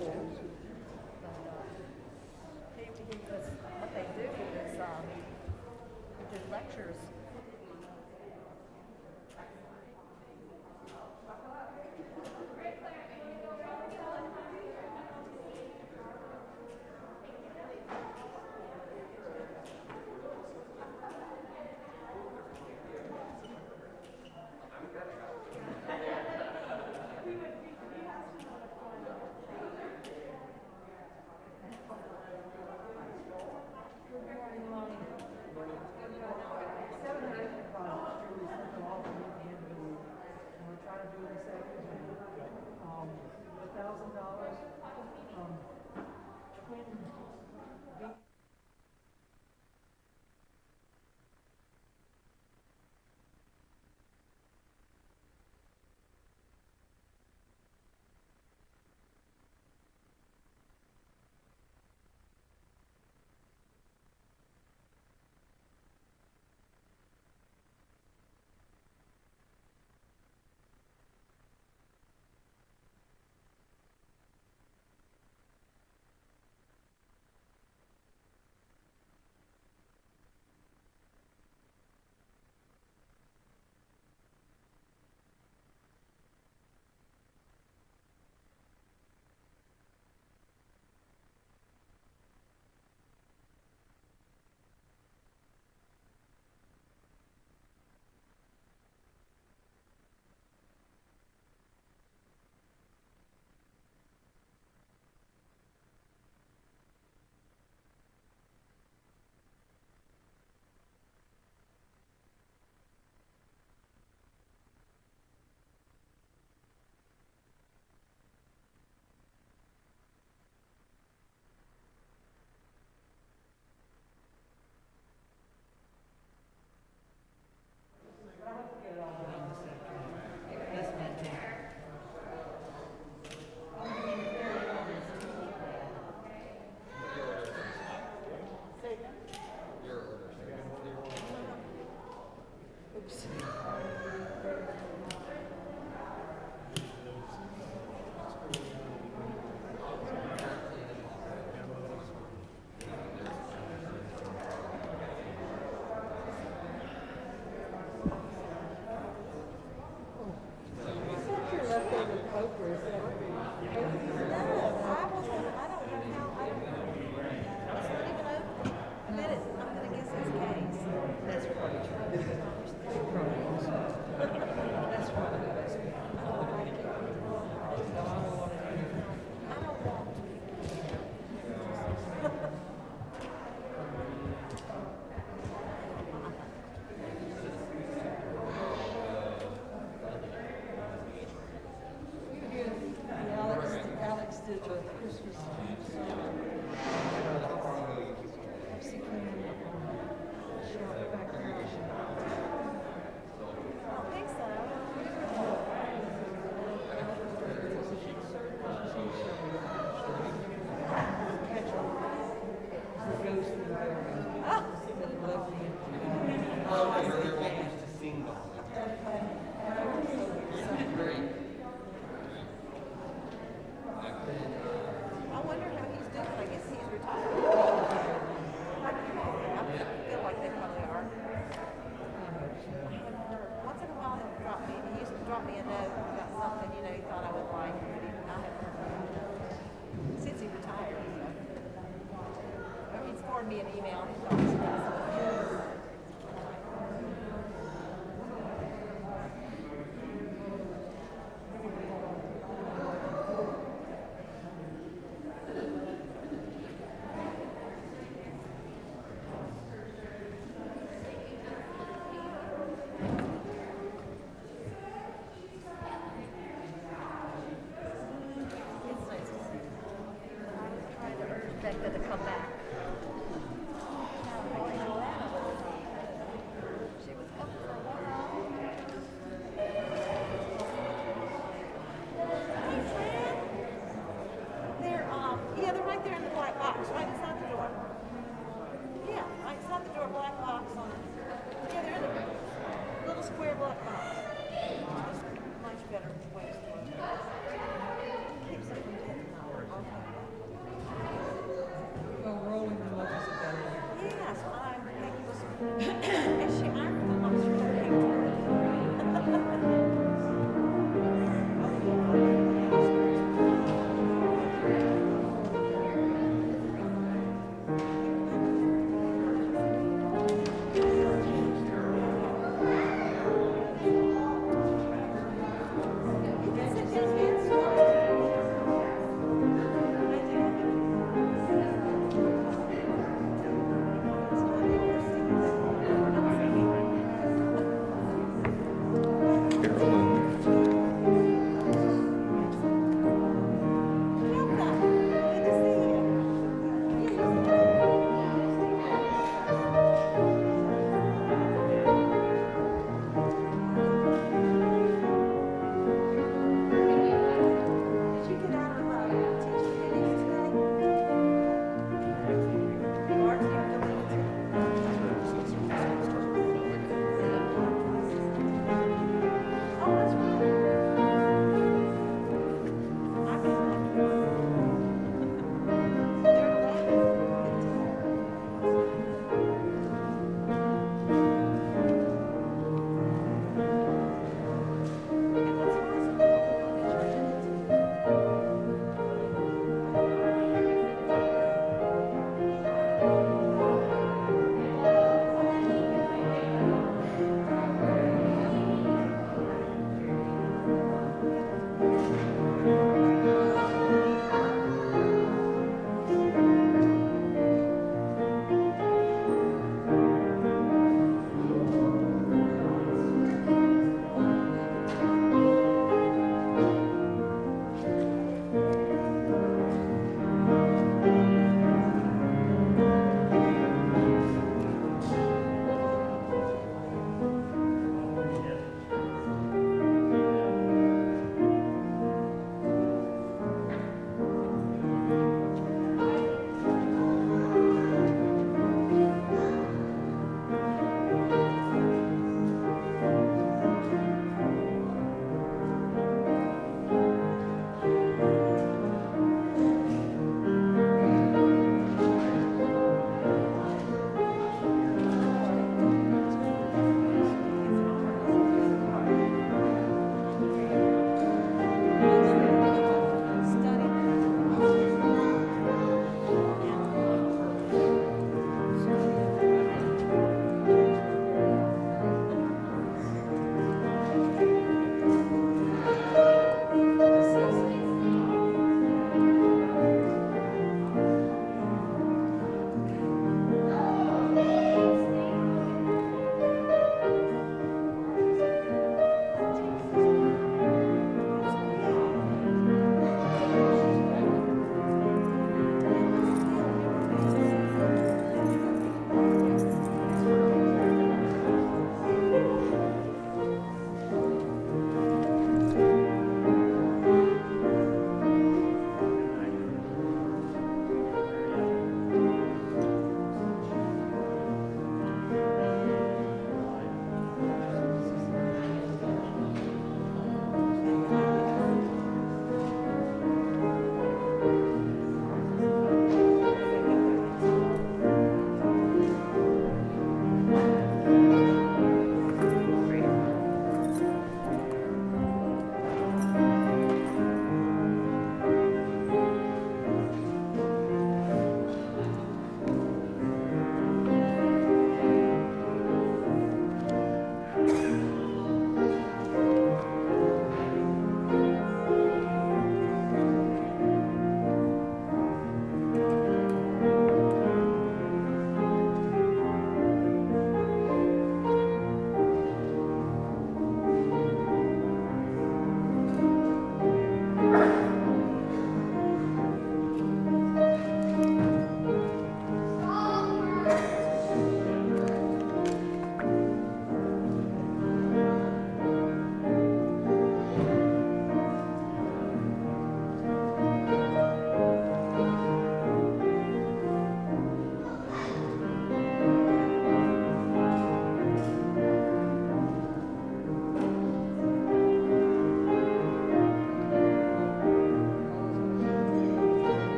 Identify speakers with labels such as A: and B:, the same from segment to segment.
A: What they do is do lectures. $1,000. Twin. Me an email. Becca to come back. She was coming for a while. Hey, Fred. They're right there in the black box, right inside the door. Yeah, right inside the door, black box on it. Yeah, they're in the little square black box. Much better ways to work. Keeps it from getting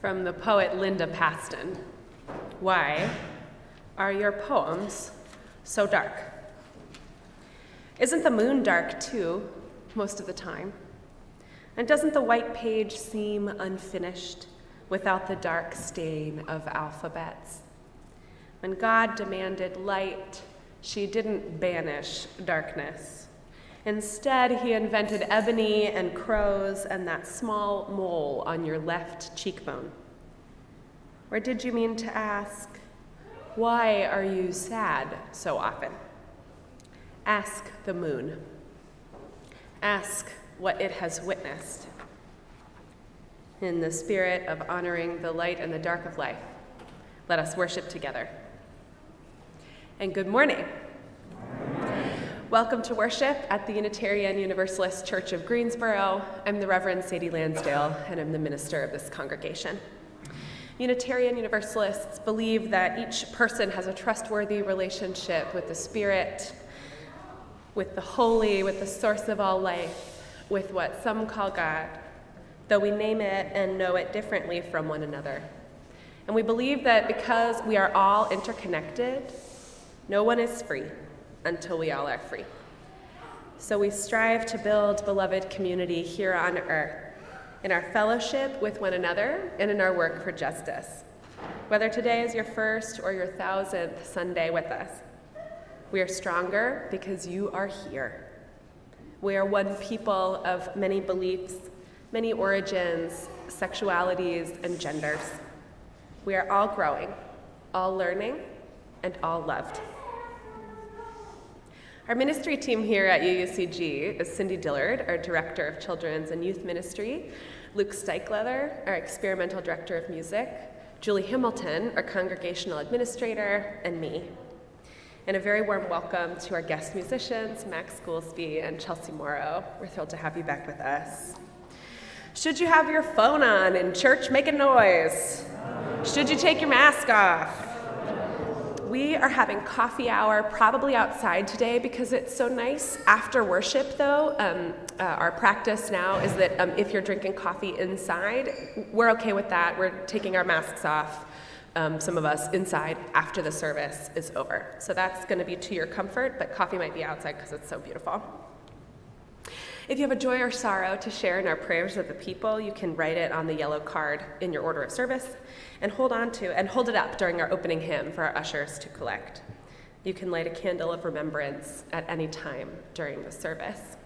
B: From the poet Linda Paston. Why are your poems so dark? Isn't the moon dark too, most of the time? And doesn't the white page seem unfinished without the dark stain of alphabets? When God demanded light, she didn't banish darkness. Instead, he invented ebony and crows and that small mole on your left cheekbone. Or did you mean to ask, why are you sad so often? Ask the moon. Ask what it has witnessed. In the spirit of honoring the light and the dark of life, let us worship together. And good morning. Welcome to worship at the Unitarian Universalist Church of Greensboro. I'm the Reverend Sadie Lansdale, and I'm the minister of this congregation. Unitarian Universalists believe that each person has a trustworthy relationship with the Spirit, with the holy, with the source of all life, with what some call God, though we name it and know it differently from one another. And we believe that because we are all interconnected, no one is free until we all are free. So we strive to build beloved community here on earth, in our fellowship with one another and in our work for justice. Whether today is your first or your 1,000th Sunday with us, we are stronger because you are here. We are one people of many beliefs, many origins, sexualities, and genders. We are all growing, all learning, and all loved. Our ministry team here at UUCG is Cindy Dillard, our Director of Children's and Youth Ministry, Luke Steichleather, our Experimental Director of Music, Julie Hamilton, our Congregational Administrator, and me. And a very warm welcome to our guest musicians, Max Goolsby and Chelsea Morrow. We're thrilled to have you back with us. Should you have your phone on in church, make a noise? Should you take your mask off? We are having coffee hour probably outside today because it's so nice. After worship, though, our practice now is that if you're drinking coffee inside, we're okay with that. We're taking our masks off, some of us inside, after the service is over. So that's going to be to your comfort, but coffee might be outside because it's so beautiful. If you have a joy or sorrow to share in our prayers of the people, you can write it on the yellow card in your order of service and hold it up during our opening hymn for our ushers to collect. You can light a candle of remembrance at any time during the service.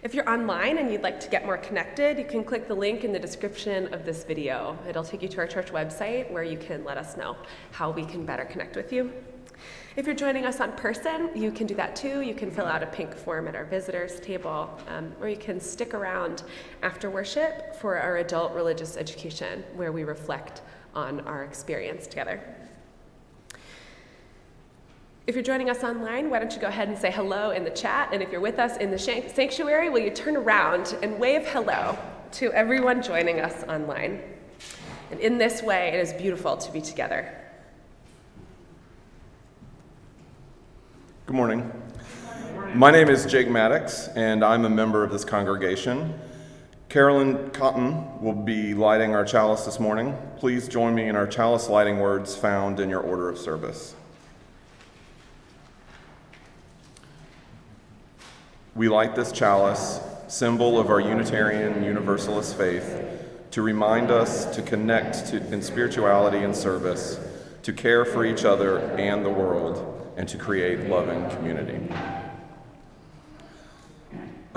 B: If you're online and you'd like to get more connected, you can click the link in the description of this video. It'll take you to our church website where you can let us know how we can better connect with you. If you're joining us in person, you can do that too. You can fill out a pink form at our visitors table, or you can stick around after worship for our adult religious education, where we reflect on our experience together. If you're joining us online, why don't you go ahead and say hello in the chat, and if you're with us in the sanctuary, will you turn around and wave hello to everyone joining us online? And in this way, it is beautiful to be together.
C: Good morning. My name is Jake Maddox, and I'm a member of this congregation. Carolyn Cotton will be lighting our chalice this morning. Please join me in our chalice lighting words found in your order of service. We light this chalice, symbol of our Unitarian Universalist faith, to remind us to connect in spirituality and service, to care for each other and the world, and to create loving community.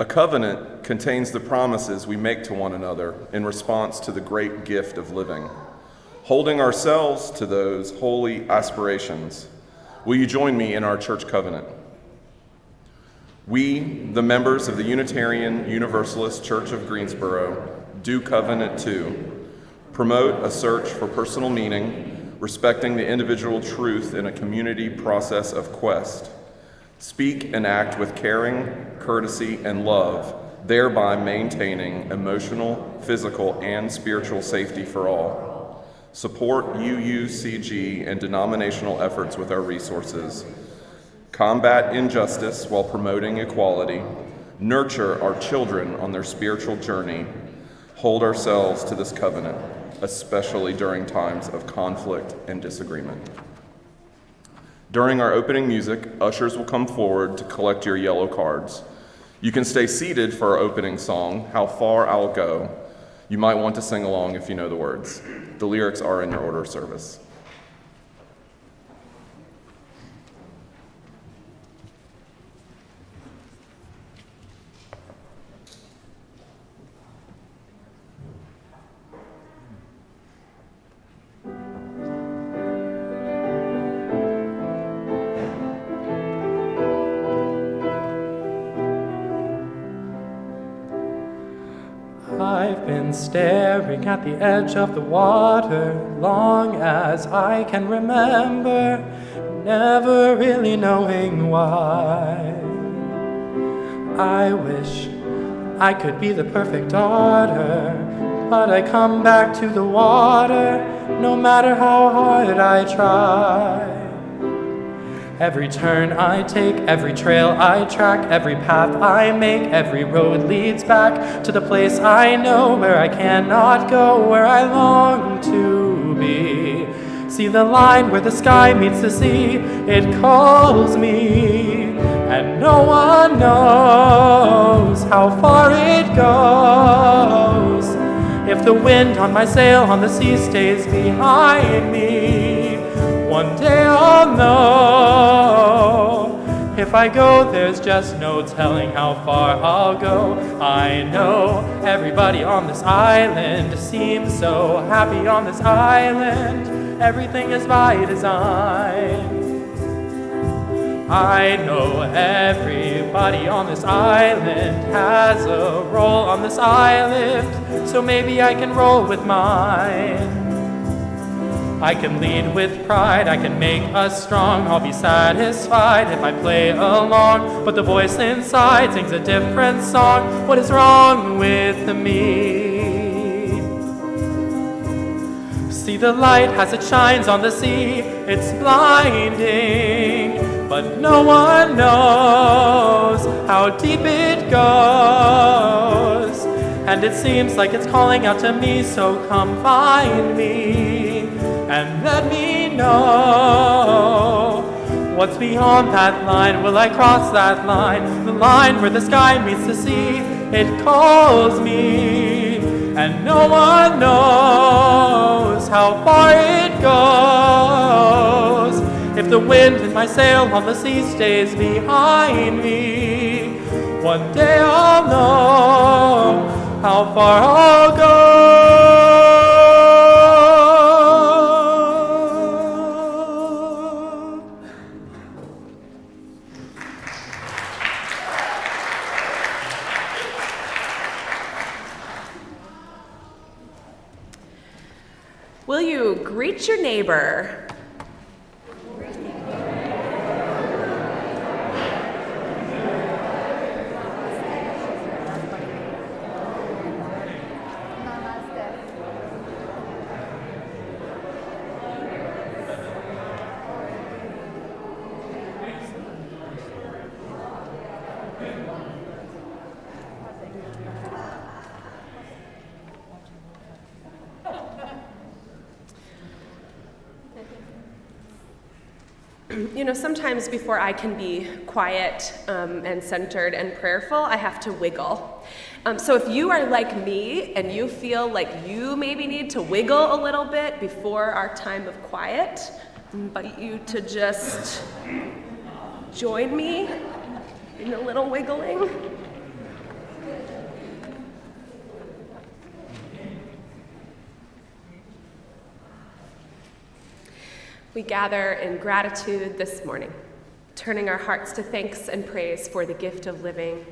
C: A covenant contains the promises we make to one another in response to the great gift of living. Holding ourselves to those holy aspirations, will you join me in our church covenant? We, the members of the Unitarian Universalist Church of Greensboro, do covenant to promote a search for personal meaning, respecting the individual truth in a community process of quest, speak and act with caring, courtesy, and love, thereby maintaining emotional, physical, and spiritual safety for all. Support UUCG and denominational efforts with our resources. Combat injustice while promoting equality. Nurture our children on their spiritual journey. Hold ourselves to this covenant, especially during times of conflict and disagreement. During our opening music, ushers will come forward to collect your yellow cards. You can stay seated for our opening song, How Far I'll Go. You might want to sing along if you know the words. The lyrics are in your order of service.
D: I've been staring at the edge of the water long as I can remember, never really knowing why. I wish I could be the perfect daughter, but I come back to the water no matter how hard I try. Every turn I take, every trail I track, every path I make, every road leads back to the place I know where I cannot go, where I long to be. See the line where the sky meets the sea, it calls me, and no one knows how far it goes. If the wind on my sail on the sea stays behind me, one day I'll know. If I go, there's just no telling how far I'll go. I know everybody on this island seems so happy on this island. Everything is by design. I know everybody on this island has a role on this island, so maybe I can roll with mine. I can lead with pride, I can make us strong. I'll be satisfied if I play along, but the voice inside sings a different song. What is wrong with me? See the light as it shines on the sea, it's blinding, but no one knows how deep it goes. And it seems like it's calling out to me, so come find me and let me know what's beyond that line. Will I cross that line? The line where the sky meets the sea. It calls me, and no one knows how far it goes. If the wind in my sail on the sea stays behind me, one day I'll know how far I'll go.
B: Will you greet your neighbor? You know, sometimes before I can be quiet and centered and prayerful, I have to wiggle. So if you are like me and you feel like you maybe need to wiggle a little bit before our time of quiet, I invite you to just join me in a little wiggling. We gather in gratitude this morning, turning our hearts to thanks and praise for the gift of living,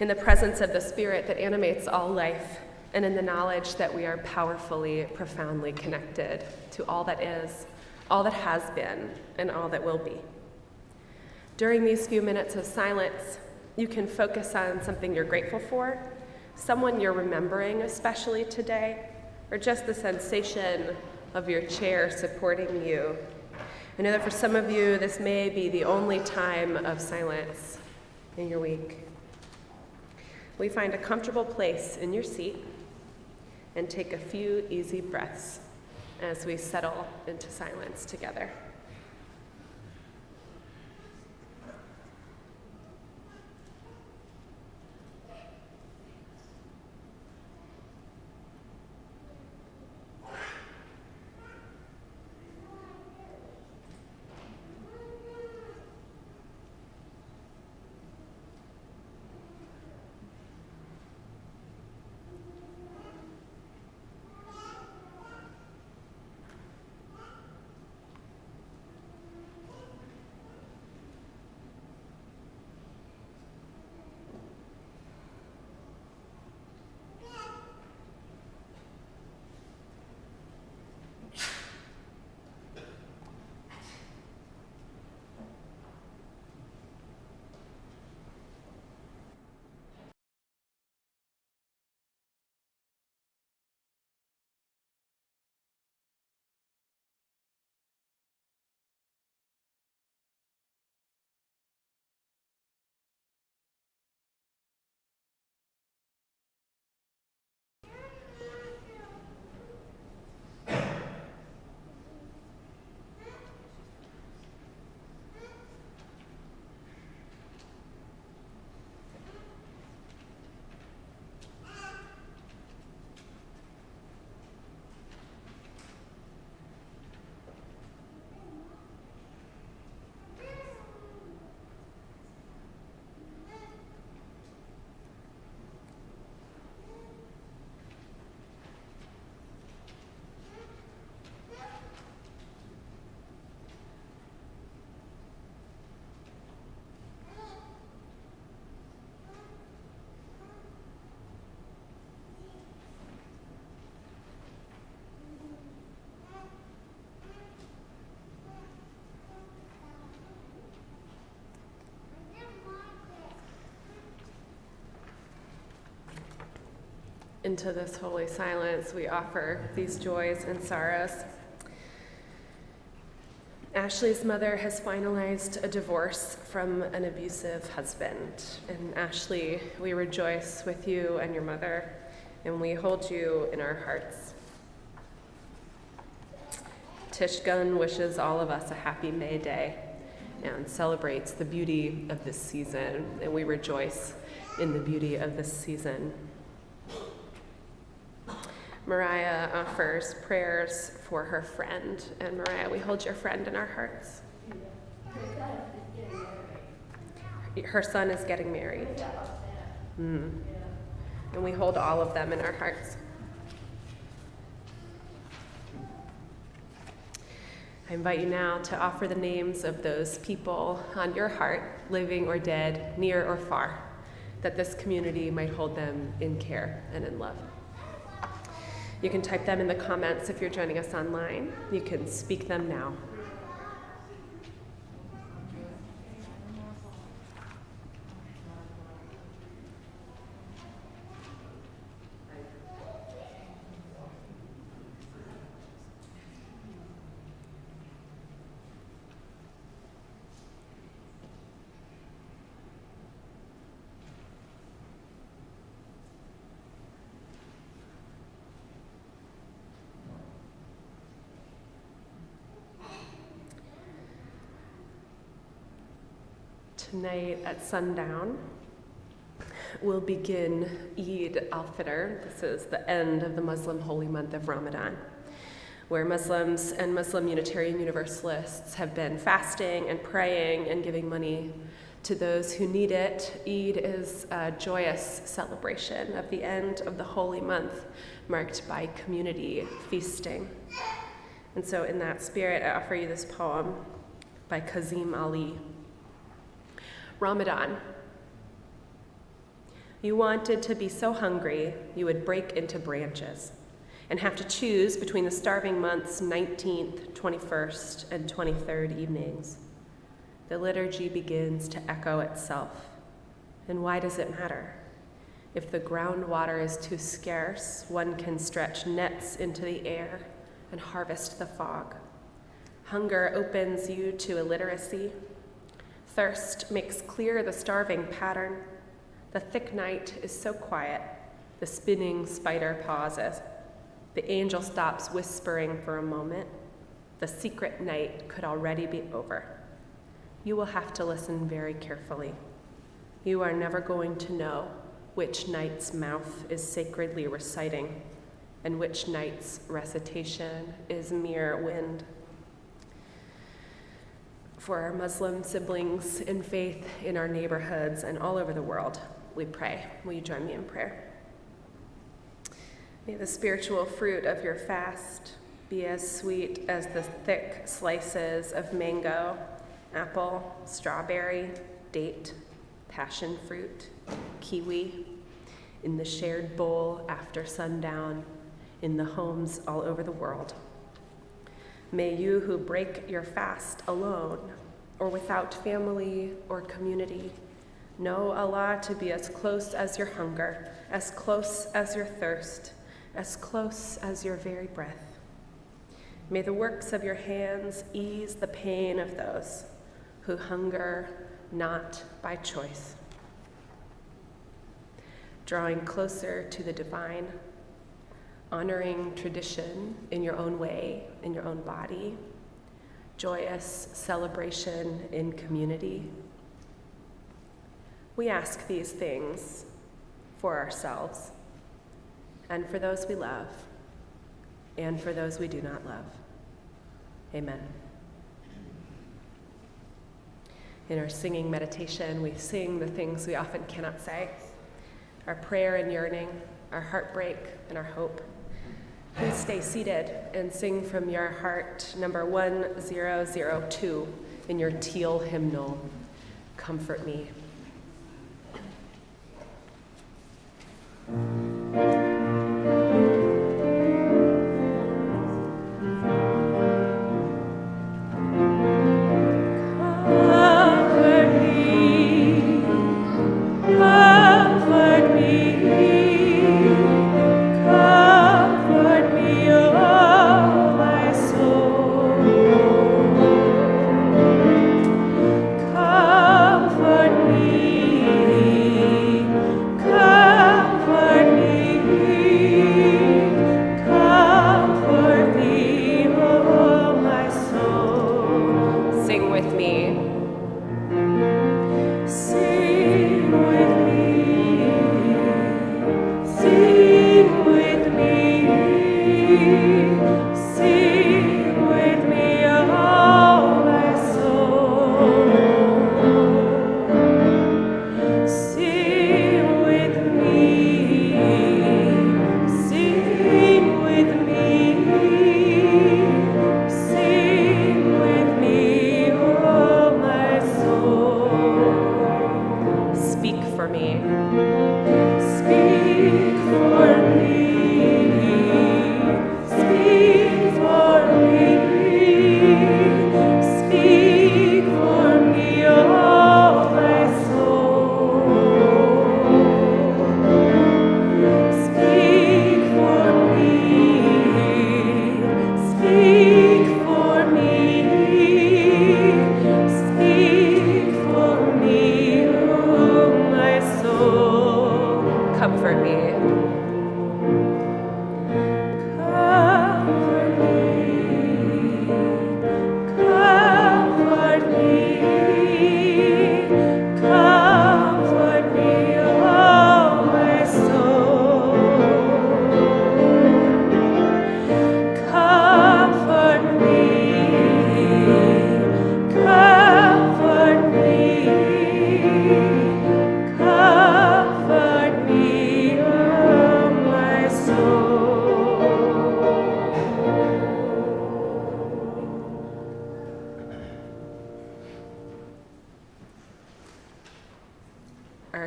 B: in the presence of the Spirit that animates all life, and in the knowledge that we are powerfully, profoundly connected to all that is, all that has been, and all that will be. During these few minutes of silence, you can focus on something you're grateful for, someone you're remembering especially today, or just the sensation of your chair supporting you. I know that for some of you, this may be the only time of silence in your week. We find a comfortable place in your seat and take a few easy breaths as we settle into silence together. Into this holy silence, we offer these joys and sorrows. Ashley's mother has finalized a divorce from an abusive husband. And Ashley, we rejoice with you and your mother, and we hold you in our hearts. Tishgun wishes all of us a happy May Day and celebrates the beauty of this season, and we rejoice in the beauty of this season. Mariah offers prayers for her friend. And Mariah, we hold your friend in our hearts. Her son is getting married. And we hold all of them in our hearts. I invite you now to offer the names of those people on your heart, living or dead, near or far, that this community might hold them in care and in love. You can type them in the comments if you're joining us online. You can speak them now. Tonight at sundown, we'll begin Eid al-Fitr. This is the end of the Muslim holy month of Ramadan, where Muslims and Muslim Unitarian Universalists have been fasting and praying and giving money to those who need it. Eid is a joyous celebration of the end of the holy month, marked by community feasting. And so in that spirit, I offer you this poem by Kazim Ali. Ramadan. You wanted to be so hungry you would break into branches and have to choose between the starving month's 19th, 21st, and 23rd evenings. The liturgy begins to echo itself. And why does it matter? If the groundwater is too scarce, one can stretch nets into the air and harvest the fog. Hunger opens you to illiteracy. Thirst makes clear the starving pattern. The thick night is so quiet, the spinning spider pauses. The angel stops whispering for a moment. The secret night could already be over. You will have to listen very carefully. You are never going to know which night's mouth is sacredly reciting and which night's recitation is mere wind. For our Muslim siblings in faith in our neighborhoods and all over the world, we pray. Will you join me in prayer? May the spiritual fruit of your fast be as sweet as the thick slices of mango, apple, strawberry, date, passion fruit, kiwi, in the shared bowl after sundown, in the homes all over the world. May you who break your fast alone or without family or community know Allah to be as close as your hunger, as close as your thirst, as close as your very breath. May the works of your hands ease the pain of those who hunger not by choice. Drawing closer to the divine, honoring tradition in your own way, in your own body, joyous celebration in community. We ask these things for ourselves and for those we love and for those we do not love. Amen. In our singing meditation, we sing the things we often cannot say, our prayer and yearning, our heartbreak and our hope. Please stay seated and sing from your heart number 1002 in your teal hymnal, Comfort Me.
E: Comfort me.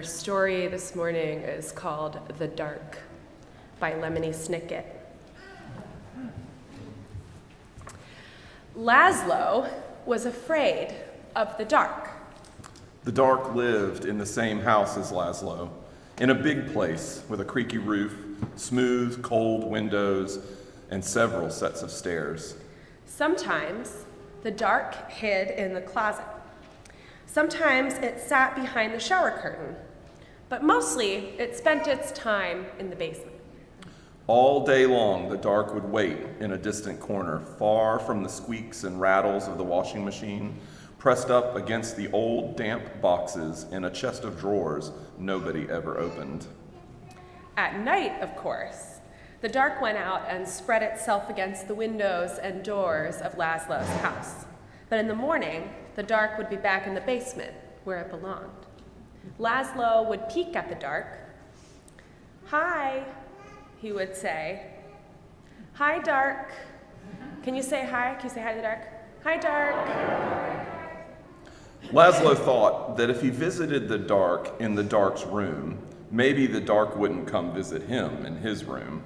B: Our story this morning is called The Dark by Lemony Snicket. Laszlo was afraid of the dark.
C: The dark lived in the same house as Laszlo, in a big place with a creaky roof, smooth, cold windows, and several sets of stairs.
B: Sometimes the dark hid in the closet. Sometimes it sat behind the shower curtain, but mostly it spent its time in the basement.
C: All day long, the dark would wait in a distant corner, far from the squeaks and rattles of the washing machine, pressed up against the old, damp boxes in a chest of drawers nobody ever opened.
B: At night, of course, the dark went out and spread itself against the windows and doors of Laszlo's house. But in the morning, the dark would be back in the basement, where it belonged. Laszlo would peek at the dark. "Hi," he would say. "Hi, dark. Can you say hi? Can you say hi to the dark? Hi, dark."
C: Laszlo thought that if he visited the dark in the dark's room, maybe the dark wouldn't come visit him in his room.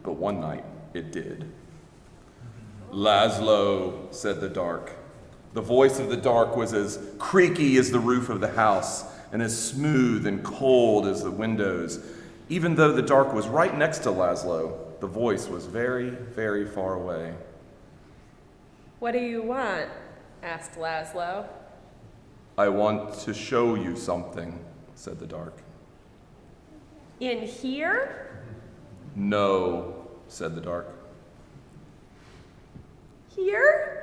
C: But one night, it did. "Laszlo," said the dark. The voice of the dark was as creaky as the roof of the house and as smooth and cold as the windows. Even though the dark was right next to Laszlo, the voice was very, very far away.
B: "What do you want?" asked Laszlo.
C: "I want to show you something," said the dark.
B: "In here?"
C: "No," said the dark.
B: "Here?"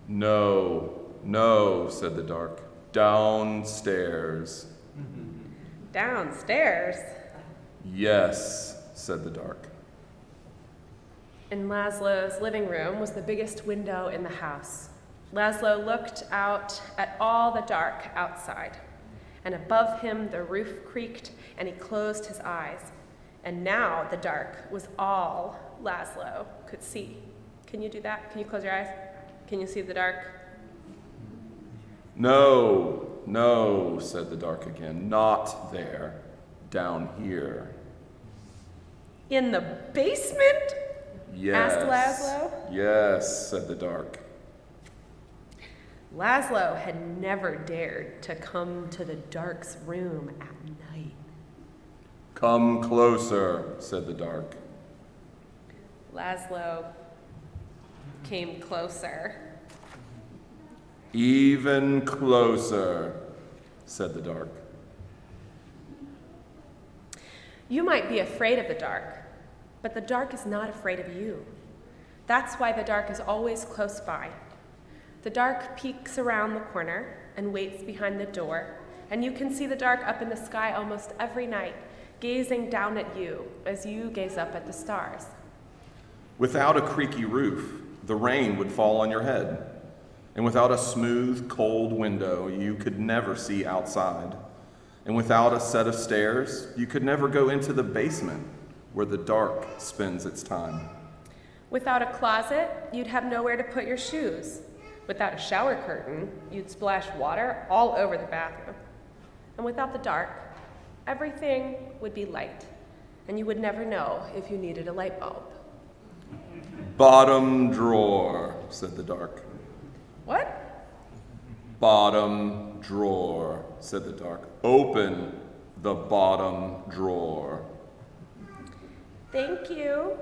C: No, said the dark. "Downstairs."
B: "Downstairs?"
C: "Yes," said the dark.
B: In Laszlo's living room was the biggest window in the house. Laszlo looked out at all the dark outside, and above him the roof creaked, and he closed his eyes. And now the dark was all Laszlo could see. Can you do that? Can you close your eyes? Can you see the dark?
C: No, said the dark again. "Not there. Down here."
B: "In the basement?"
C: "Yes."
B: asked Laszlo.
C: "Yes," said the dark.
B: Laszlo had never dared to come to the dark's room at night.
C: "Come closer," said the dark.
B: Laszlo came closer.
C: "Even closer," said the dark.
B: You might be afraid of the dark, but the dark is not afraid of you. That's why the dark is always close by. The dark peeks around the corner and waits behind the door, and you can see the dark up in the sky almost every night, gazing down at you as you gaze up at the stars.
C: Without a creaky roof, the rain would fall on your head. And without a smooth, cold window, you could never see outside. And without a set of stairs, you could never go into the basement where the dark spends its time.
B: Without a closet, you'd have nowhere to put your shoes. Without a shower curtain, you'd splash water all over the bathroom. And without the dark, everything would be light, and you would never know if you needed a light bulb.
C: "Bottom drawer," said the dark.
B: What?
C: "Bottom drawer," said the dark. "Open the bottom drawer."
B: "Thank you,"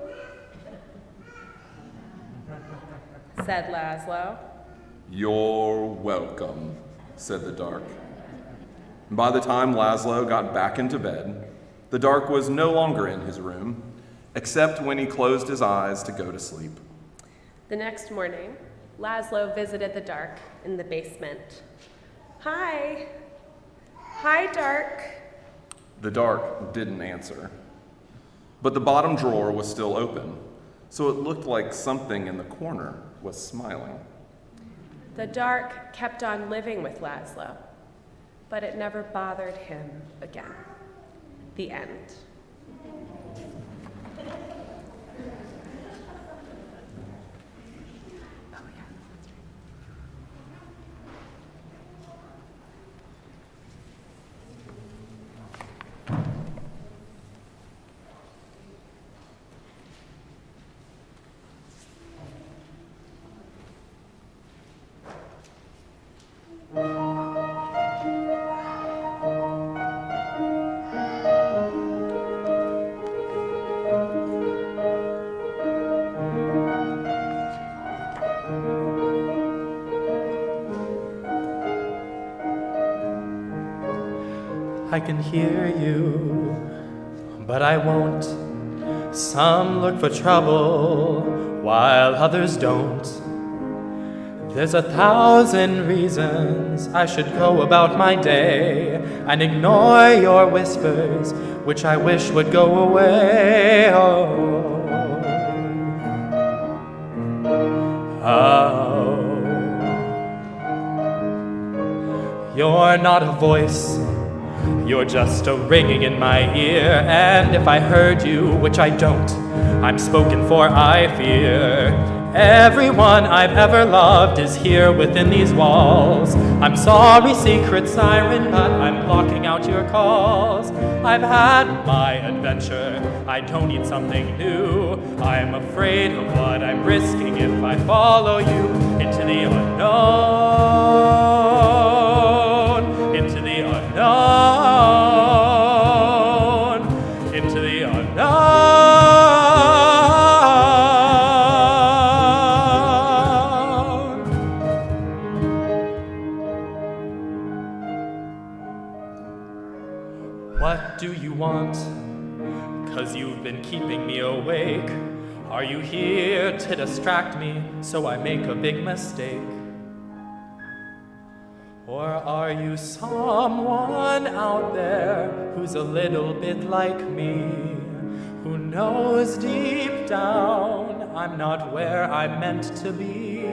B: said Laszlo.
C: "You're welcome," said the dark. By the time Laszlo got back into bed, the dark was no longer in his room, except when he closed his eyes to go to sleep.
B: The next morning, Laszlo visited the dark in the basement. Hi, dark."
C: The dark didn't answer, but the bottom drawer was still open, so it looked like something in the corner was smiling.
B: The dark kept on living with Laszlo, but it never bothered him again. The end.
D: I can hear you, but I won't. Some look for trouble, while others don't. There's 1,000 reasons I should go about my day and ignore your whispers, which I wish would go away. Oh. You're not a voice, you're just a ringing in my ear, and if I heard you, which I don't, I'm spoken for, I fear. Everyone I've ever loved is here within these walls. I'm sorry, secret siren, but I'm blocking out your calls. I've had my adventure, I don't need something new. I'm afraid of what I'm risking if I follow you into the unknown, into the unknown, into the unknown. What do you want? 'Cause you've been keeping me awake. Are you here to distract me so I make a big mistake? Or are you someone out there who's a little bit like me, who knows deep down I'm not where I'm meant to be?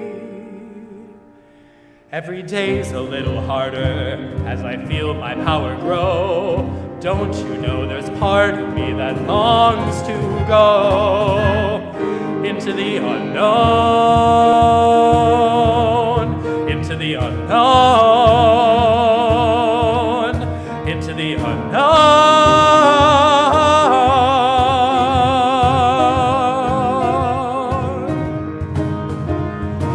D: Every day's a little harder as I feel my power grow. Don't you know there's part of me that longs to go into the unknown, into the unknown, into the unknown.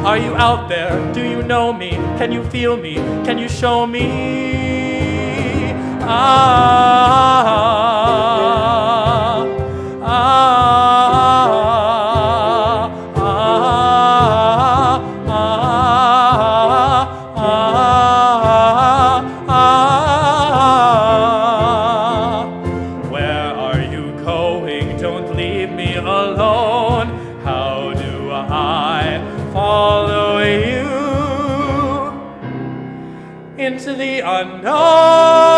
D: Are you out there? Do you know me? Can you feel me? Can you show me? Where are you going? Don't leave me alone. How do I follow you into the unknown?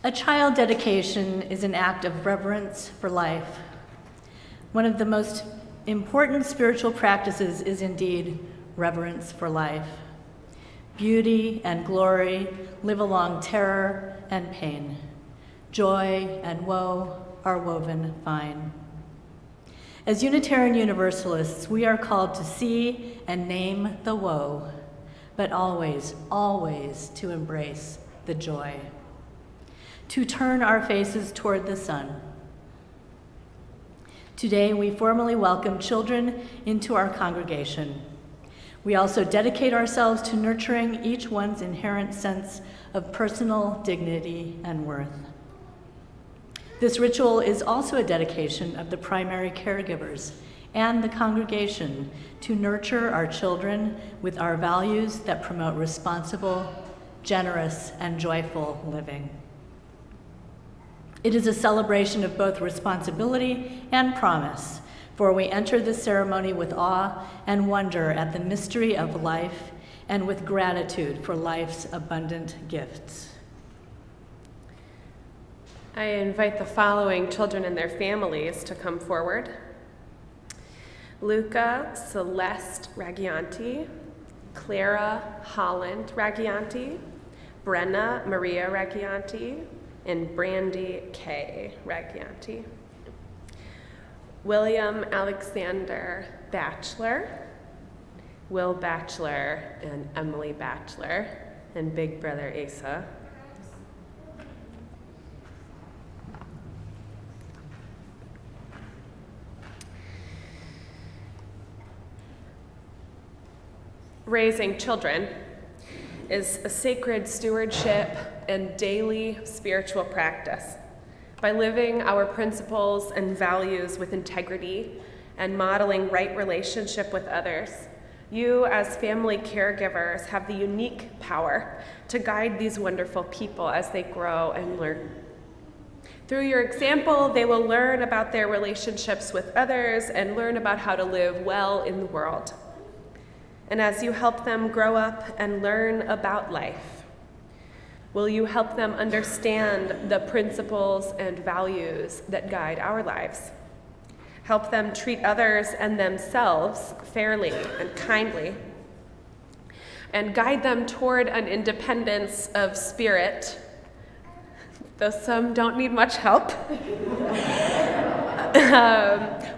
E: A child dedication is an act of reverence for life. One of the most important spiritual practices is indeed reverence for life. Beauty and glory live along terror and pain. Joy and woe are woven fine. As Unitarian Universalists, we are called to see and name the woe, but always, always to embrace the joy. To turn our faces toward the sun. Today, we formally welcome children into our congregation. We also dedicate ourselves to nurturing each one's inherent sense of personal dignity and worth. This ritual is also a dedication of the primary caregivers and the congregation to nurture our children with our values that promote responsible, generous, and joyful living. It is a celebration of both responsibility and promise, for we enter this ceremony with awe and wonder at the mystery of life and with gratitude for life's abundant gifts.
B: I invite the following children and their families to come forward. Luca Celeste Raggianti, Clara Holland Raggianti, Brenna Maria Raggianti, and Brandy K. Raggianti. William Alexander Batchelor, Will Batchelor, and Emily Batchelor, and big brother Asa. raising children is a sacred stewardship and daily spiritual practice. By living our principles and values with integrity and modeling right relationship with others, you as family caregivers have the unique power to guide these wonderful people as they grow and learn. Through your example, they will learn about their relationships with others and learn about how to live well in the world. And as you help them grow up and learn about life, will you help them understand the principles and values that guide our lives? Help them treat others and themselves fairly and kindly, and guide them toward an independence of spirit, though some don't need much help.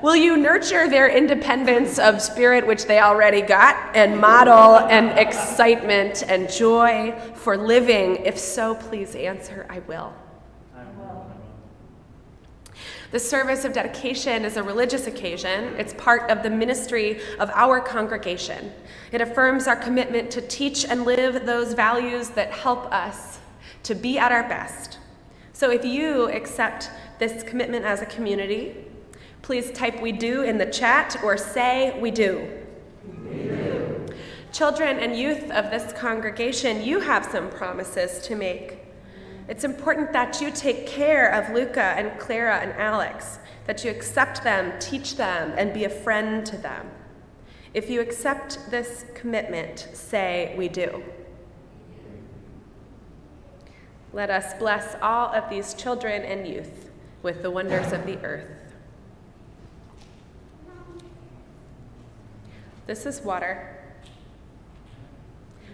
B: Will you nurture their independence of spirit, which they already got, and model an excitement and joy for living? If so, please answer, I will. The service of dedication is a religious occasion. It's part of the ministry of our congregation. It affirms our commitment to teach and live those values that help us to be at our best. So if you accept this commitment as a community, please type "we do" in the chat or say "we do." We do. Children and youth of this congregation, you have some promises to make. It's important that you take care of Luca and Clara and Alex, that you accept them, teach them, and be a friend to them. If you accept this commitment, say "we do." Let us bless all of these children and youth with the wonders of the earth. This is water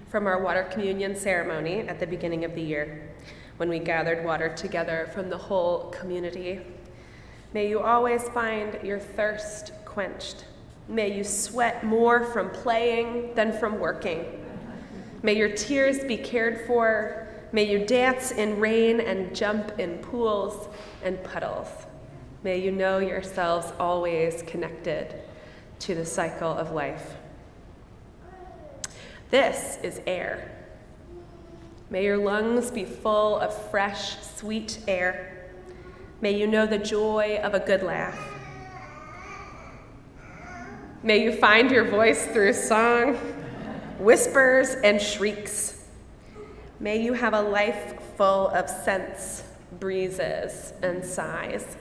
B: from our water communion ceremony at the beginning of the year, when we gathered water together from the whole community. May you always find your thirst quenched. May you sweat more from playing than from working. May your tears be cared for. May you dance in rain and jump in pools and puddles. May you know yourselves always connected to the cycle of life. This is air. May your lungs be full of fresh, sweet air. May you know the joy of a good laugh. May you find your voice through song, whispers, and shrieks. May you have a life full of scents, breezes, and sighs.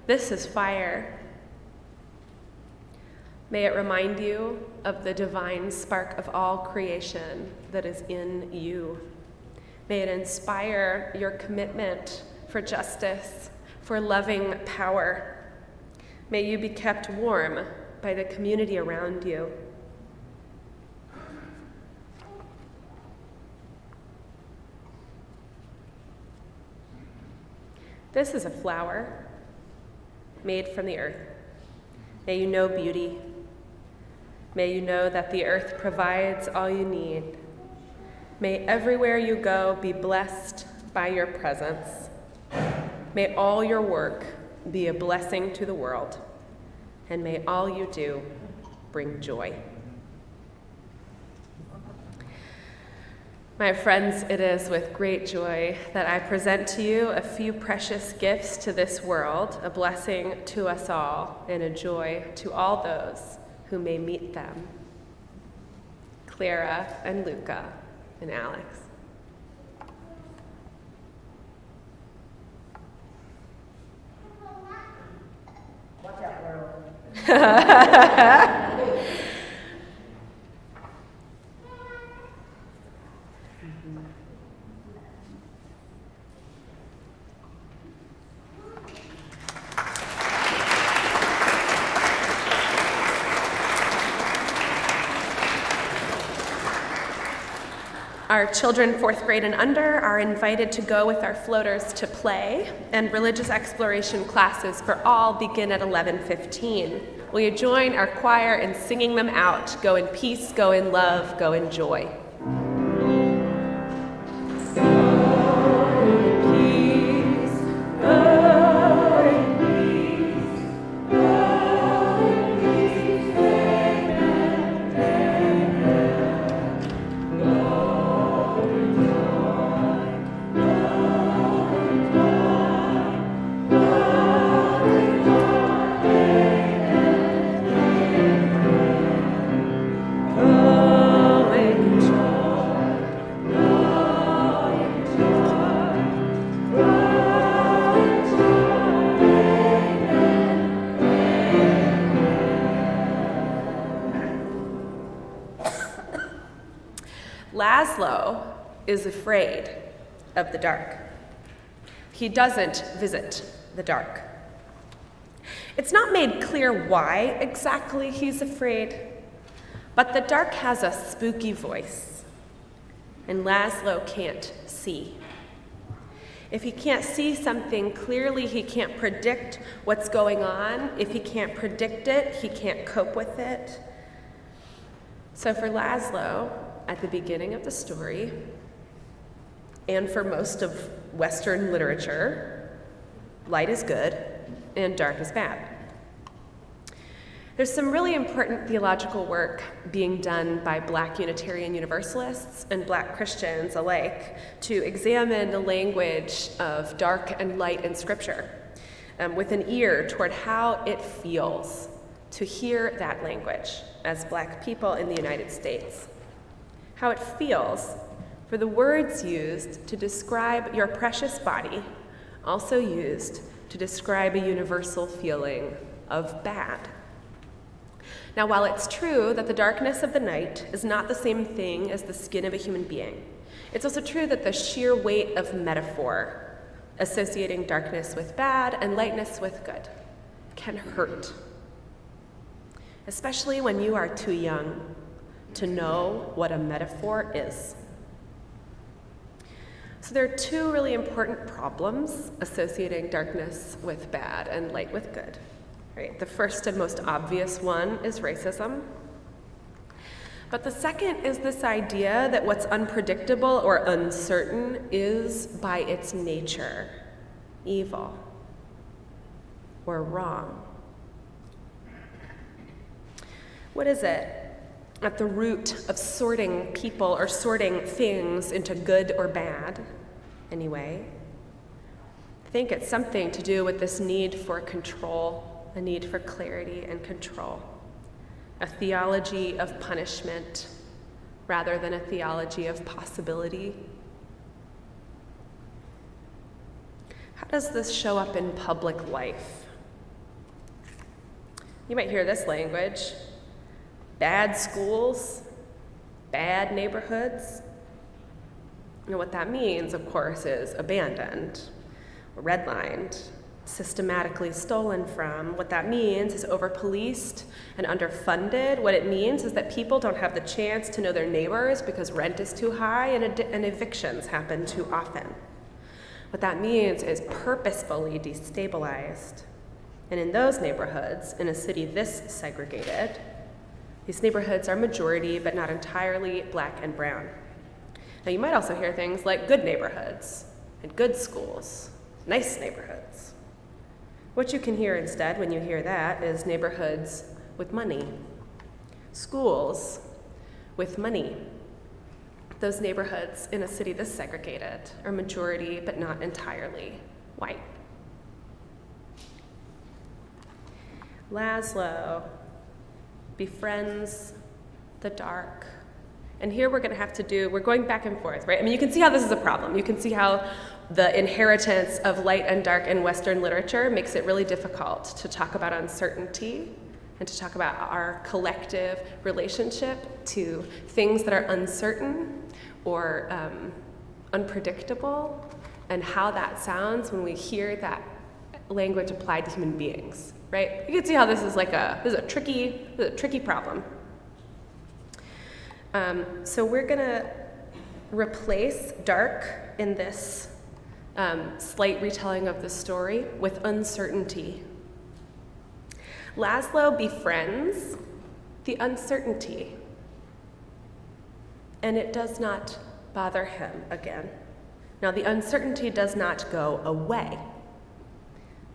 B: This is fire. May it remind you of the divine spark of all creation that is in you. May it inspire your commitment for justice, for loving power. May you be kept warm by the community around you. This is a flower made from the earth. May you know beauty. May you know that the earth provides all you need. May everywhere you go be blessed by your presence. May all your work be a blessing to the world, and may all you do bring joy. My friends, it is with great joy that I present to you a few precious gifts to this world, a blessing to us all, and a joy to all those who may meet them. Clara and Luca and Alex.
A: Watch out, world.
B: Our children 4th grade and under are invited to go with our floaters to play, and religious exploration classes for all begin at 11:15. Will you join our choir in singing them out? Go in peace, go in love, go in joy. Laszlo is afraid of the dark. He doesn't visit the dark. It's not made clear why exactly he's afraid, but the dark has a spooky voice, and Laszlo can't see. If he can't see something clearly, he can't predict what's going on. If he can't predict it, he can't cope with it. So for Laszlo, at the beginning of the story, and for most of Western literature, light is good and dark is bad. There's some really important theological work being done by Black Unitarian Universalists and Black Christians alike to examine the language of dark and light in Scripture, with an ear toward how it feels to hear that language as Black people in the United States. How it feels for the words used to describe your precious body, also used to describe a universal feeling of bad. Now, while it's true that the darkness of the night is not the same thing as the skin of a human being, it's also true that the sheer weight of metaphor associating darkness with bad and lightness with good can hurt, especially when you are too young to know what a metaphor is. So there are two really important problems associating darkness with bad and light with good. Right? The first and most obvious one is racism. But the second is this idea that what's unpredictable or uncertain is, by its nature, evil or wrong. What is it at the root of sorting people or sorting things into good or bad, anyway? I think it's something to do with this need for control, a need for clarity and control, a theology of punishment rather than a theology of possibility. How does this show up in public life? You might hear this language: bad schools, bad neighborhoods. You know what that means, of course, is abandoned, redlined, systematically stolen from. What that means is over-policed and underfunded. What it means is that people don't have the chance to know their neighbors because rent is too high and evictions happen too often. What that means is purposefully destabilized. And in those neighborhoods, in a city this segregated, these neighborhoods are majority but not entirely Black and brown. Now you might also hear things like good neighborhoods and good schools, nice neighborhoods. What you can hear instead when you hear that is neighborhoods with money, schools with money. Those neighborhoods in a city this segregated are majority but not entirely white. Laszlo befriends the dark. And here we're going back and forth, right? I mean, you can see how this is a problem. You can see how the inheritance of light and dark in Western literature makes it really difficult to talk about uncertainty and to talk about our collective relationship to things that are uncertain or unpredictable, and how that sounds when we hear that language applied to human beings, right? You can see how this is a tricky problem. So we're gonna replace dark in this slight retelling of the story with uncertainty. Laszlo befriends the uncertainty, and it does not bother him again. Now, the uncertainty does not go away.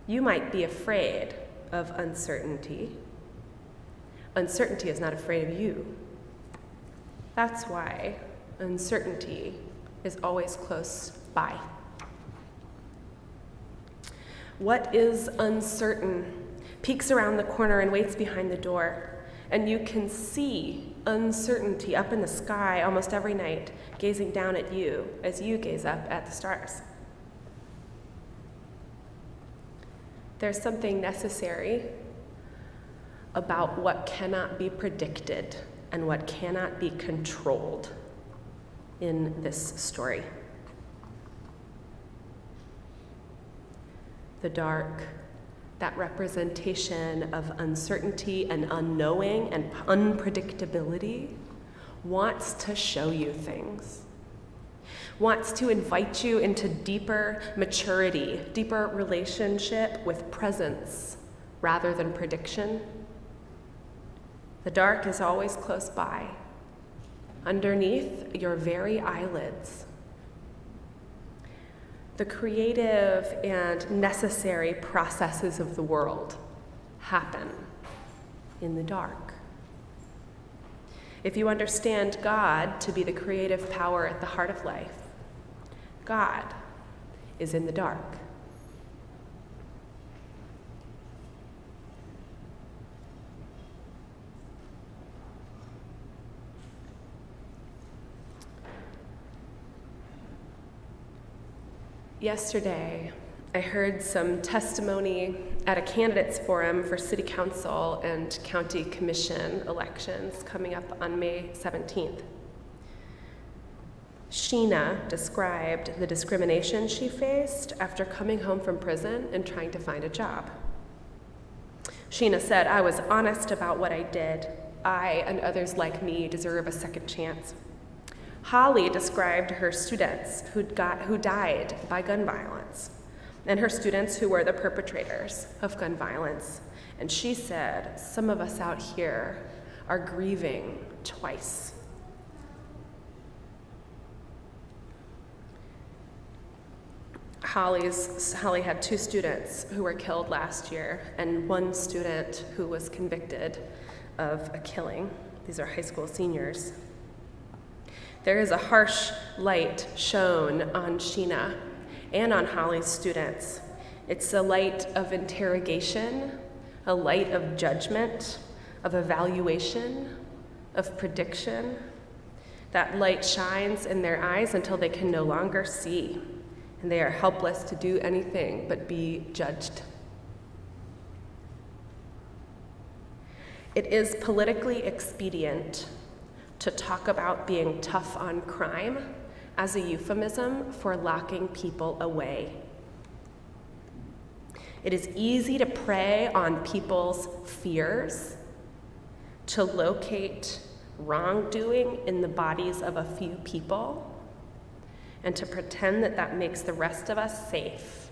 B: You might be afraid of uncertainty. Uncertainty is not afraid of you. That's why uncertainty is always close by. What is uncertain peeks around the corner and waits behind the door, and you can see uncertainty up in the sky almost every night, gazing down at you as you gaze up at the stars. There's something necessary about what cannot be predicted and what cannot be controlled in this story. The dark, that representation of uncertainty and unknowing and unpredictability, wants to show you things, wants to invite you into deeper maturity, deeper relationship with presence rather than prediction. The dark is always close by, underneath your very eyelids. The creative and necessary processes of the world happen in the dark. If you understand God to be the creative power at the heart of life, God is in the dark. Yesterday, I heard some testimony at a candidates forum for city council and county commission elections coming up on May 17th. Sheena described the discrimination she faced after coming home from prison and trying to find a job. Sheena said, "I was honest about what I did. I and others like me deserve a second chance." Holly described her students who died by gun violence, and her students who were the perpetrators of gun violence. And she said, "Some of us out here are grieving twice." Holly had 2 students who were killed last year and 1 student who was convicted of a killing. These are high school seniors. There is a harsh light shown on Sheena and on Holly's students. It's a light of interrogation, a light of judgment, of evaluation, of prediction. That light shines in their eyes until they can no longer see, and they are helpless to do anything but be judged. It is politically expedient to talk about being tough on crime as a euphemism for locking people away. It is easy to prey on people's fears, to locate wrongdoing in the bodies of a few people, and to pretend that that makes the rest of us safe.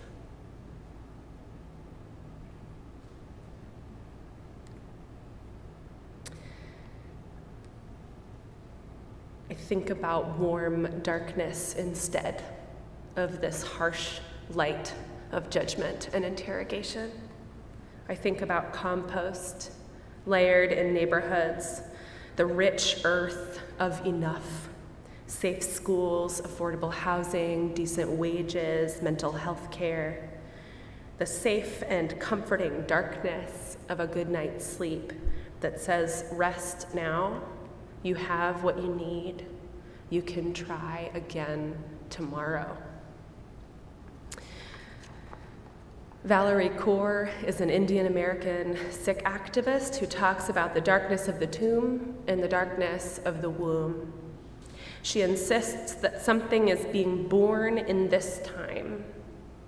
B: I think about warm darkness instead of this harsh light of judgment and interrogation. I think about compost layered in neighborhoods, the rich earth of enough, safe schools, affordable housing, decent wages, mental health care, the safe and comforting darkness of a good night's sleep that says, rest now, you have what you need, you can try again tomorrow. Valerie Kaur is an Indian American Sikh activist who talks about the darkness of the tomb and the darkness of the womb. She insists that something is being born in this time,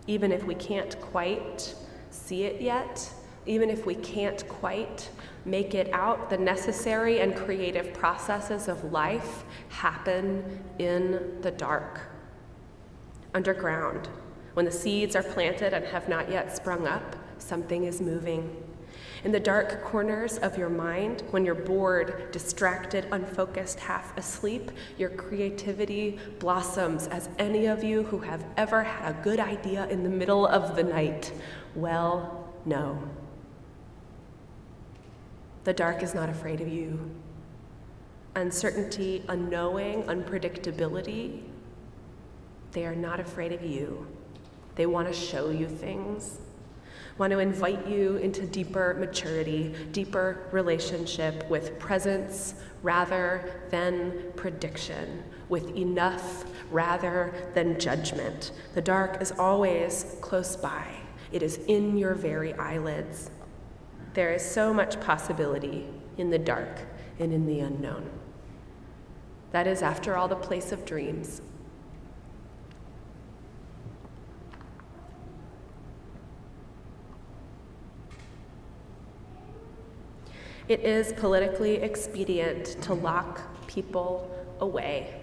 B: even if we can't quite see it yet, even if we can't quite make it out, the necessary and creative processes of life happen in the dark, underground. When the seeds are planted and have not yet sprung up, something is moving. In the dark corners of your mind, when you're bored, distracted, unfocused, half asleep, your creativity blossoms, as any of you who have ever had a good idea in the middle of the night well know. The dark is not afraid of you. Uncertainty, unknowing, unpredictability, they are not afraid of you. They want to show you things, want to invite you into deeper maturity, deeper relationship with presence rather than prediction, with enough rather than judgment. The dark is always close by. It is in your very eyelids. There is so much possibility in the dark and in the unknown. That is, after all, the place of dreams. It is politically expedient to lock people away,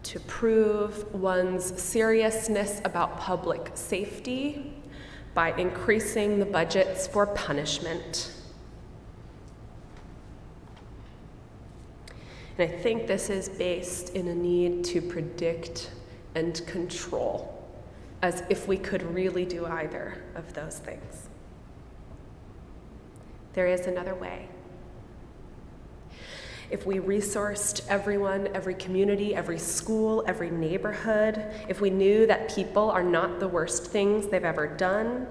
B: to prove one's seriousness about public safety by increasing the budgets for punishment. And I think this is based in a need to predict and control, as if we could really do either of those things. There is another way. If we resourced everyone, every community, every school, every neighborhood, if we knew that people are not the worst things they've ever done,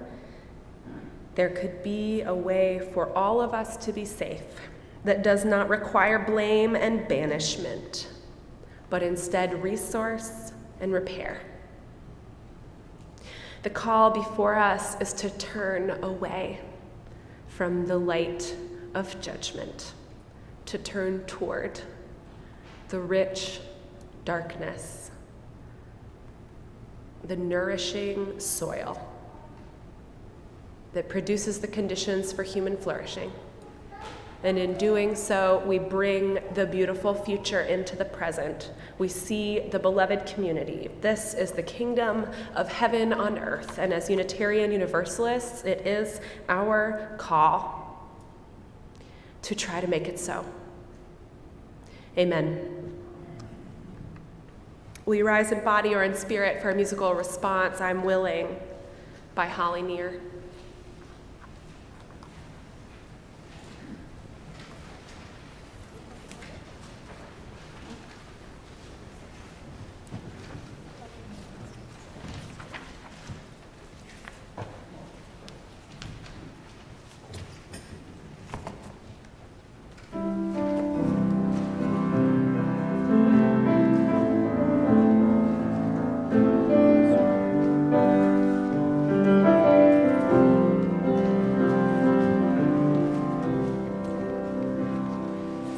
B: there could be a way for all of us to be safe that does not require blame and banishment, but instead resource and repair. The call before us is to turn away from the light of judgment, to turn toward the rich darkness, the nourishing soil that produces the conditions for human flourishing. And in doing so, we bring the beautiful future into the present. We see the beloved community. This is the kingdom of heaven on earth. And as Unitarian Universalists, it is our call to try to make it so. Amen. Will you rise in body or in spirit for a musical response? I'm Willing by Holly Neer.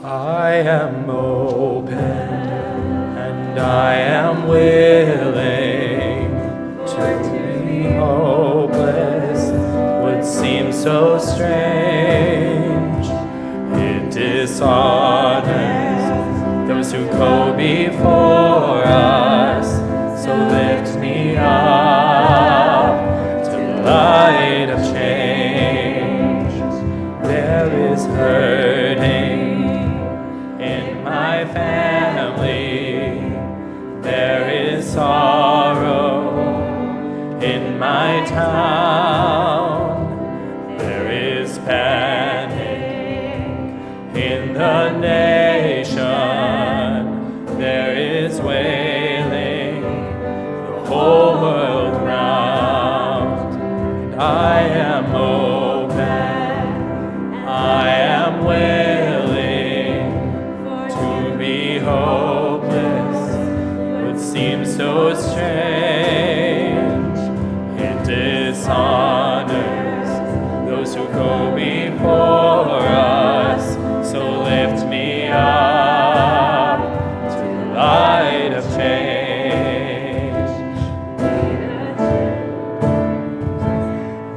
D: I am open and I am willing to be hopeless would seem so strange. It dishonors those who go before us, so lift me up to the light of change. There is hurting in my family, there is sorrow in my town, there is panic in the nation, there is wailing the whole world round, and I am open, I am willing to be hopeless would seem so strange. It dishonors those who go before us, so lift me up to the light of change.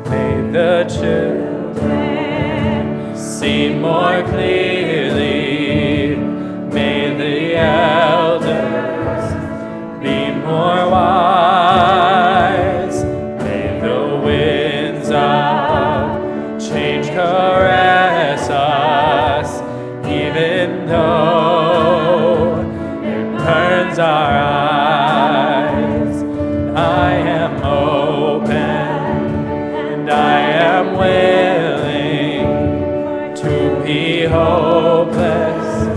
D: May the children see more clearly, may the elders be more wise, may the winds of change caress us, even though it burns our eyes. I am open and I am willing to be hopeless,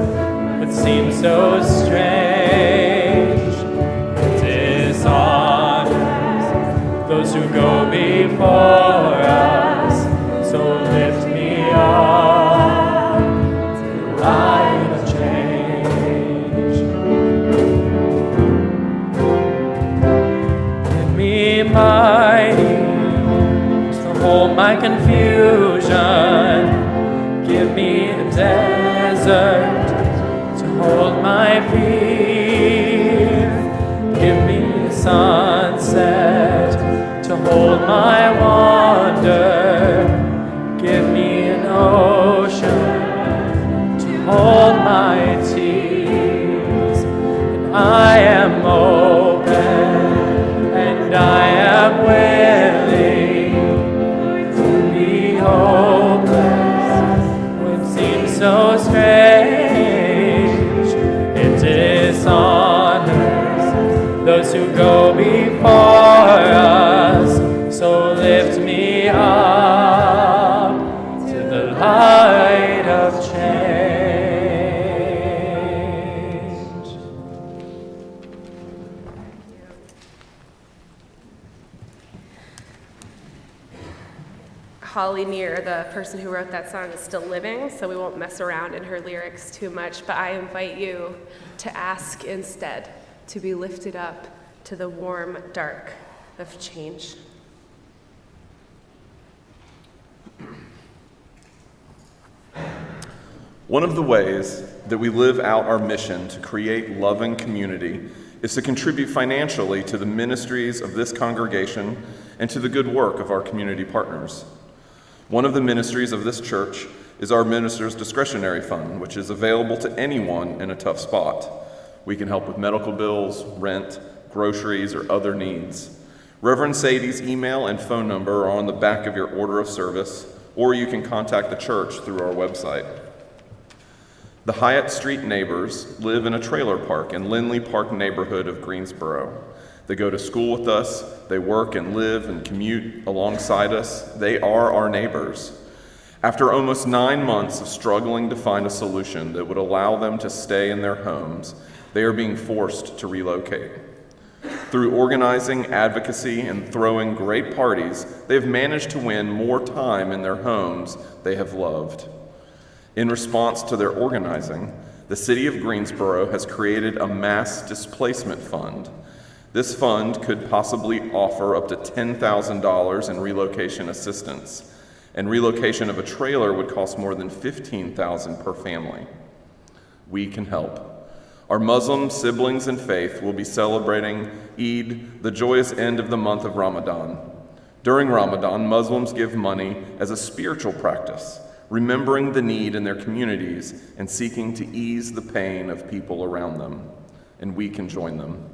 D: but seems so strange. It dishonors those who go before us, so lift me up to the light of change. Give me mighty to hold my confusion, give me a desert to hold my fear. Give me a sunset to hold my wonder. Give me an ocean to hold my tears. And I am open and I am willing to be hopeless. What seems so strange, it dishonors those who go before us. So lift me up to the light of change.
B: Holly Neer, the person who wrote that song, is still living, so we won't mess around in her lyrics too much, but I invite you to ask instead to be lifted up to the warm dark of change.
C: One of the ways that we live out our mission to create loving community is to contribute financially to the ministries of this congregation and to the good work of our community partners. One of the ministries of this church is our minister's discretionary fund, which is available to anyone in a tough spot. We can help with medical bills, rent, groceries, or other needs. Reverend Sadie's email and phone number are on the back of your order of service, or you can contact the church through our website. The Hyatt Street neighbors live in a trailer park in Lindley Park neighborhood of Greensboro. They go to school with us, they work and live and commute alongside us. They are our neighbors. After almost 9 months of struggling to find a solution that would allow them to stay in their homes, they are being forced to relocate. Through organizing, advocacy, and throwing great parties, they have managed to win more time in their homes they have loved. In response to their organizing, the city of Greensboro has created a mass displacement fund. This fund could possibly offer up to $10,000 in relocation assistance, and relocation of a trailer would cost more than $15,000 per family. We can help. Our Muslim siblings in faith will be celebrating Eid, the joyous end of the month of Ramadan. During Ramadan, Muslims give money as a spiritual practice, remembering the need in their communities and seeking to ease the pain of people around them, and we can join them.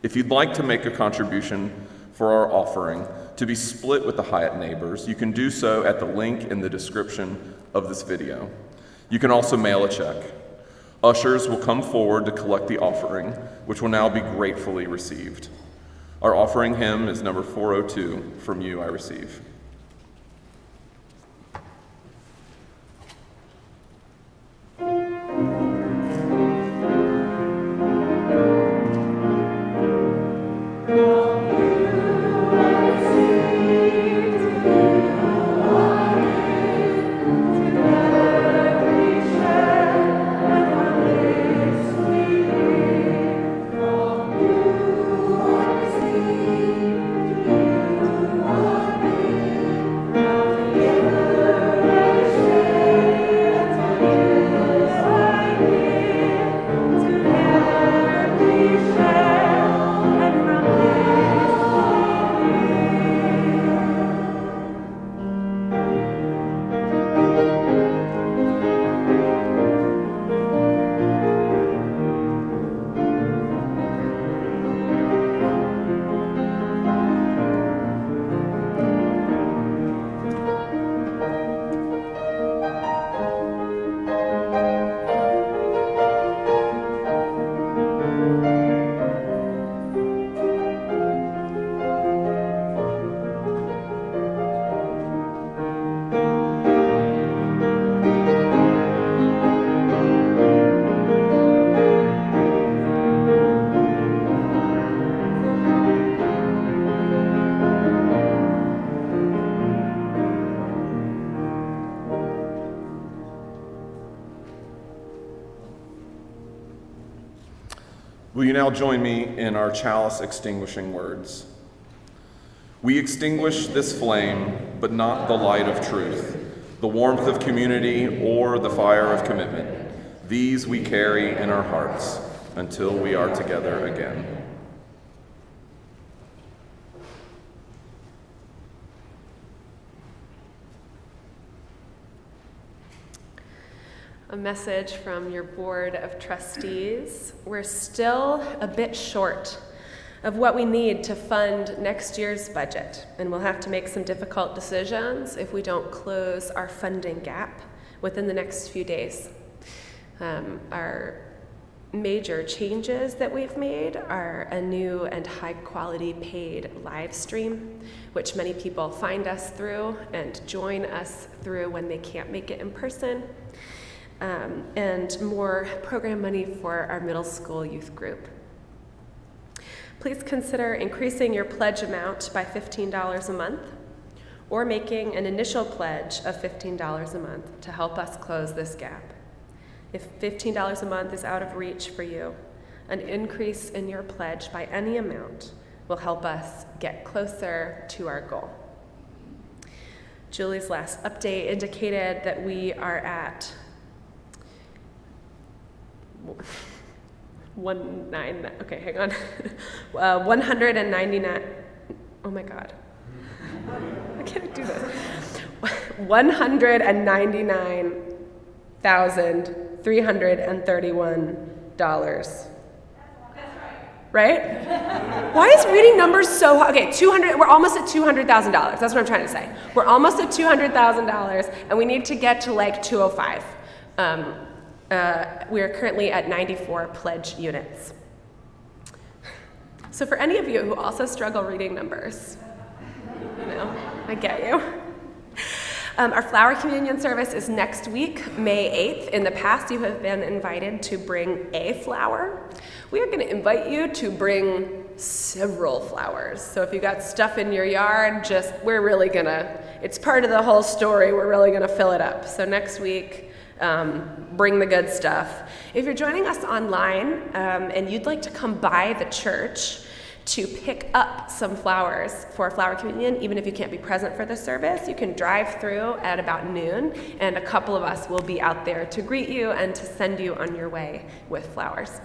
C: If you'd like to make a contribution for our offering to be split with the Hyatt neighbors, you can do so at the link in the description of this video. You can also mail a check. Ushers will come forward to collect the offering, which will now be gratefully received. Our offering hymn is number 402, From You I Receive. Will you now join me in our chalice extinguishing words? We extinguish this flame, but not the light of truth, the warmth of community, or the fire of commitment. These we carry in our hearts until we are together again.
B: A message from your Board of Trustees. We're still a bit short of what we need to fund next year's budget, and we'll have to make some difficult decisions if we don't close our funding gap within the next few days. Our major changes that we've made are a new and high-quality paid live stream, which many people find us through and join us through when they can't make it in person. And more program money for our middle school youth group. Please consider increasing your pledge amount by $15 a month or making an initial pledge of $15 a month to help us close this gap. If $15 a month is out of reach for you, an increase in your pledge by any amount will help us get closer to our goal. Julie's last update indicated that we are at 199, oh my God. I can't do this. $199,331. Right? Why is reading numbers so hard? Okay, 200, we're almost at $200,000. That's what I'm trying to say. We're almost at $200,000 and we need to get to like 205. We are currently at 94 pledge units. So for any of you who also struggle reading numbers, I get you. Our flower communion service is next week, May 8th. In the past, you have been invited to bring a flower. We are going to invite you to bring several flowers. So if you got stuff in your yard, it's part of the whole story. We're really going to fill it up. So next week, bring the good stuff. If you're joining us online and you'd like to come by the church to pick up some flowers for flower communion, even if you can't be present for the service, you can drive through at about noon, and a couple of us will be out there to greet you and to send you on your way with flowers.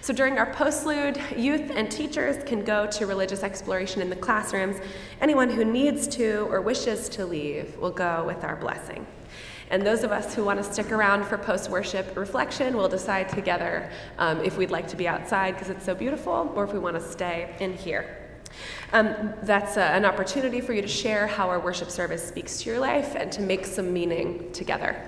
B: So during our postlude, youth and teachers can go to religious exploration in the classrooms. Anyone who needs to or wishes to leave will go with our blessing. And those of us who want to stick around for post-worship reflection will decide together if we'd like to be outside because it's so beautiful, or if we want to stay in here. That's an opportunity for you to share how our worship service speaks to your life and to make some meaning together.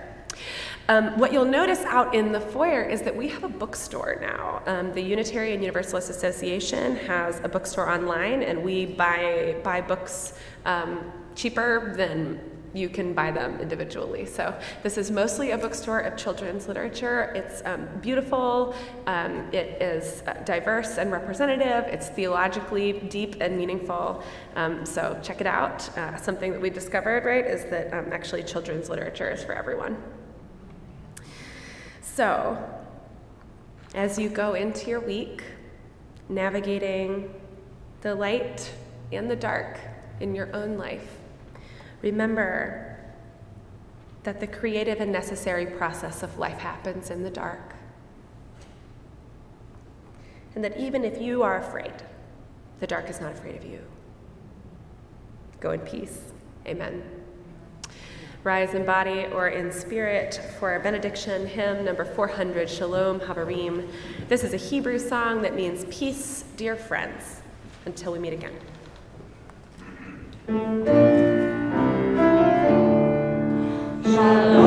B: What you'll notice out in the foyer is that we have a bookstore now. The Unitarian Universalist Association has a bookstore online, and we buy books cheaper than you can buy them individually. So this is mostly a bookstore of children's literature. It's beautiful, it is diverse and representative, it's theologically deep and meaningful, so check it out. Something that we discovered, right, is that actually children's literature is for everyone. So, as you go into your week, navigating the light and the dark in your own life, remember that the creative and necessary process of life happens in the dark. And that even if you are afraid, the dark is not afraid of you. Go in peace. Amen. Rise in body or in spirit for our benediction hymn number 400, Shalom Havarim. This is a Hebrew song that means peace, dear friends, until we meet again.
E: Shalom.